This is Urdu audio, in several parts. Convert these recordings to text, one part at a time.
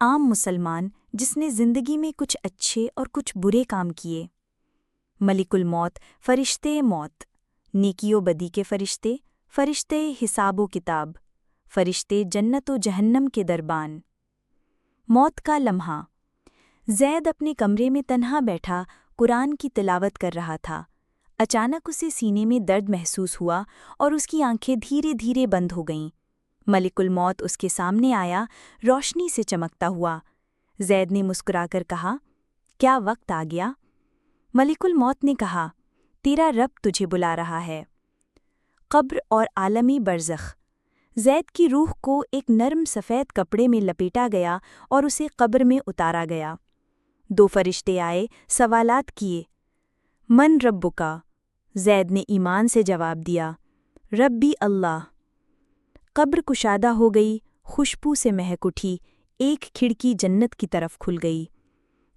عام مسلمان جس نے زندگی میں کچھ اچھے اور کچھ برے کام کیے۔ ملک الموت، فرشتے موت، نیکی و بدی کے فرشتے، فرشتے حساب و کتاب، فرشتے جنت و جہنم کے دربان۔ موت کا لمحہ۔ زید اپنے کمرے میں تنہا بیٹھا قرآن کی تلاوت کر رہا تھا۔ اچانک اسے سینے میں درد محسوس ہوا اور اس کی آنکھیں دھیرے دھیرے بند ہو گئیں۔ ملک الموت اس کے سامنے آیا، روشنی سے چمکتا ہوا۔ زید نے مسکرا کر کہا، کیا وقت آ گیا؟ ملک الموت نے کہا، تیرا رب تجھے بلا رہا ہے۔ قبر اور عالمی برزخ۔ زید کی روح کو ایک نرم سفید کپڑے میں لپیٹا گیا اور اسے قبر میں اتارا گیا۔ دو فرشتے آئے، سوالات کیے۔ من ربکا؟ زید نے ایمان سے جواب دیا، ربی اللہ۔ قبر کشادہ ہو گئی، خوشبو سے مہک اٹھی، ایک کھڑکی جنت کی طرف کھل گئی۔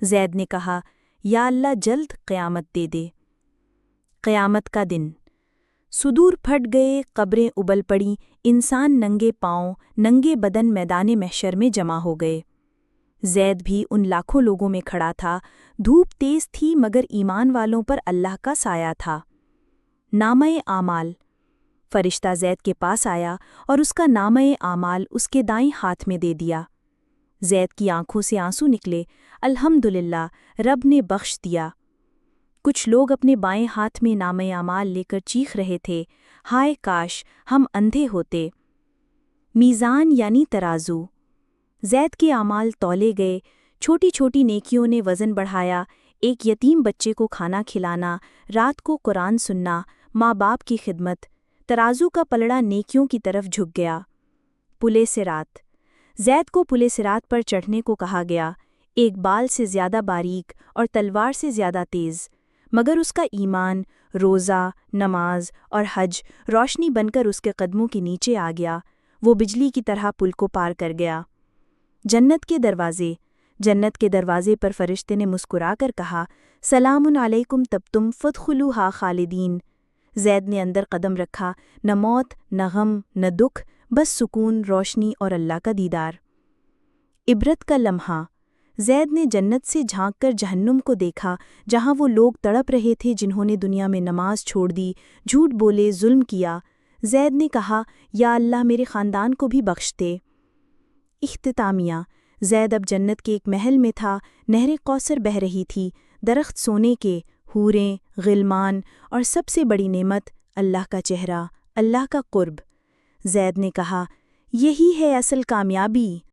زید نے کہا، یا اللہ جلد قیامت دے دے۔ قیامت کا دن۔ صدور پھٹ گئے، قبریں ابل پڑیں، انسان ننگے پاؤں، ننگے بدن میدان محشر میں جمع ہو گئے۔ زید بھی ان لاکھوں لوگوں میں کھڑا تھا۔ دھوپ تیز تھی مگر ایمان والوں پر اللہ کا سایہ تھا۔ نامہ اعمال۔ فرشتہ زید کے پاس آیا اور اس کا نامہ اعمال اس کے دائیں ہاتھ میں دے دیا۔ زید کی آنکھوں سے آنسو نکلے، الحمدللہ، رب نے بخش دیا۔ کچھ لوگ اپنے بائیں ہاتھ میں نامہ اعمال لے کر چیخ رہے تھے، ہائے کاش ہم اندھے ہوتے۔ میزان یعنی ترازو۔ زید کے اعمال تولے گئے، چھوٹی چھوٹی نیکیوں نے وزن بڑھایا، ایک یتیم بچے کو کھانا کھلانا، رات کو قرآن سننا، ماں باپ کی خدمت۔ ترازو کا پلڑا نیکیوں کی طرف جھک گیا۔ پلِ صراط۔ زید کو پلِ صراط پر چڑھنے کو کہا گیا، ایک بال سے زیادہ باریک اور تلوار سے زیادہ تیز، مگر اس کا ایمان، روزہ، نماز اور حج روشنی بن کر اس کے قدموں کے نیچے آ گیا، وہ بجلی کی طرح پل کو پار کر گیا۔ جنت کے دروازے۔ جنت کے دروازے پر فرشتے نے مسکرا کر کہا، سلام علیکم طبتم فادخلوہا خالدین۔ زید نے اندر قدم رکھا، نہ موت، نہ غم، نہ دکھ، بس سکون، روشنی اور اللہ کا دیدار۔ عبرت کا لمحہ۔ زید نے جنت سے جھانک کر جہنم کو دیکھا، جہاں وہ لوگ تڑپ رہے تھے جنہوں نے دنیا میں نماز چھوڑ دی، جھوٹ بولے، ظلم کیا۔ زید نے کہا، یا اللہ میرے خاندان کو بھی بخش دے۔ اختتامیہ۔ زید اب جنت کے ایک محل میں تھا، نہر کوثر بہہ رہی تھی، درخت سونے کے، حوریں، غلمان، اور سب سے بڑی نعمت اللہ کا چہرہ، اللہ کا قرب۔ زید نے کہا، یہی ہے اصل کامیابی۔